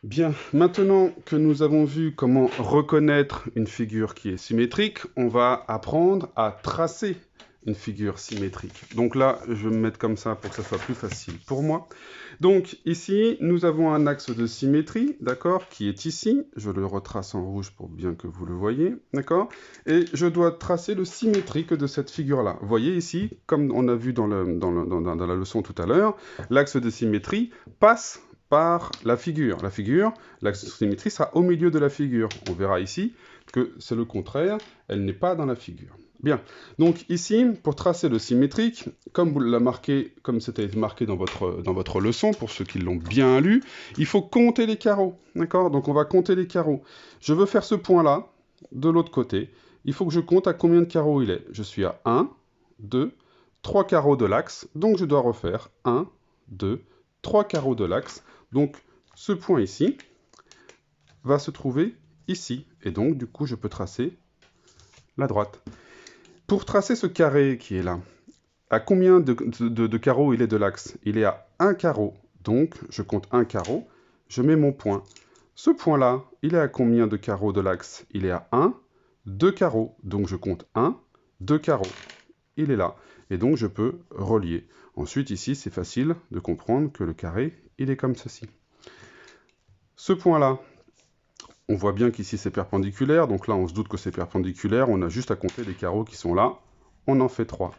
Bien, maintenant que nous avons vu comment reconnaître une figure qui est symétrique, on va apprendre à tracer une figure symétrique. Donc là, je vais me mettre comme ça pour que ça soit plus facile pour moi. Donc ici, nous avons un axe de symétrie, d'accord, qui est ici. Je le retrace en rouge pour bien que vous le voyez, d'accord. Et je dois tracer le symétrique de cette figure-là. Vous voyez ici, comme on a vu dans la leçon tout à l'heure, l'axe de symétrie passe par la figure. L'axe de symétrie sera au milieu de la figure. On verra ici que c'est le contraire, elle n'est pas dans la figure. Bien, donc ici, pour tracer le symétrique, comme vous l'avez marqué, comme c'était marqué dans votre leçon, pour ceux qui l'ont bien lu, il faut compter les carreaux, d'accord? Donc on va compter les carreaux. Je veux faire ce point-là, de l'autre côté, il faut que je compte à combien de carreaux il est. Je suis à 1, 2, 3 carreaux de l'axe, donc je dois refaire 1, 2, 3 carreaux de l'axe. Donc ce point ici va se trouver ici, et donc du coup je peux tracer la droite. Pour tracer ce carré qui est là, à combien de carreaux il est de l'axe? Il est à 1 carreau, donc je compte 1 carreau, je mets mon point. Ce point-là, il est à combien de carreaux de l'axe? Il est à 1, 2 carreaux, donc je compte 1, 2 carreaux. Il est là, et donc je peux relier. Ensuite, ici, c'est facile de comprendre que le carré, il est comme ceci. Ce point-là, on voit bien qu'ici c'est perpendiculaire, donc là on se doute que c'est perpendiculaire, on a juste à compter les carreaux qui sont là, on en fait 3.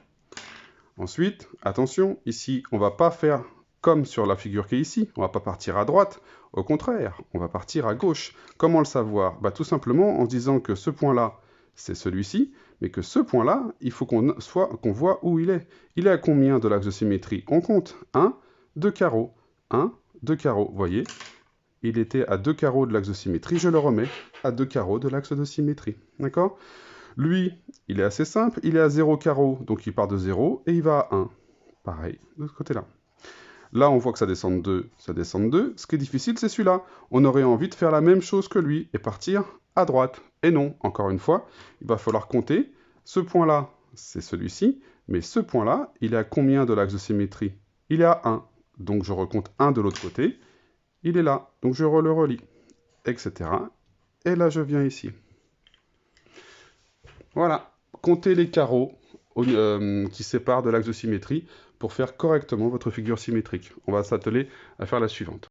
Ensuite, attention, ici on ne va pas faire comme sur la figure qui est ici, on ne va pas partir à droite, au contraire, on va partir à gauche. Comment le savoir? Tout simplement en disant que ce point-là, c'est celui-ci, mais que ce point-là, il faut qu'on voit où il est. Il est à combien de l'axe de symétrie? On compte 1, 2 carreaux, 1, 2 carreaux, vous voyez? Il était à 2 carreaux de l'axe de symétrie, je le remets à 2 carreaux de l'axe de symétrie. D'accord? Lui, il est assez simple, il est à 0 carreau, donc il part de 0 et il va à 1. Pareil, de ce côté-là. Là, on voit que ça descend de 2, ça descend de 2. Ce qui est difficile, c'est celui-là. On aurait envie de faire la même chose que lui et partir à droite. Et non, encore une fois, il va falloir compter. Ce point-là, c'est celui-ci, mais ce point-là, il est à combien de l'axe de symétrie? Il est à 1. Donc je recompte 1 de l'autre côté. Il est là, donc je le relie, etc. Et là, je viens ici. Voilà, comptez les carreaux qui séparent de l'axe de symétrie pour faire correctement votre figure symétrique. On va s'atteler à faire la suivante.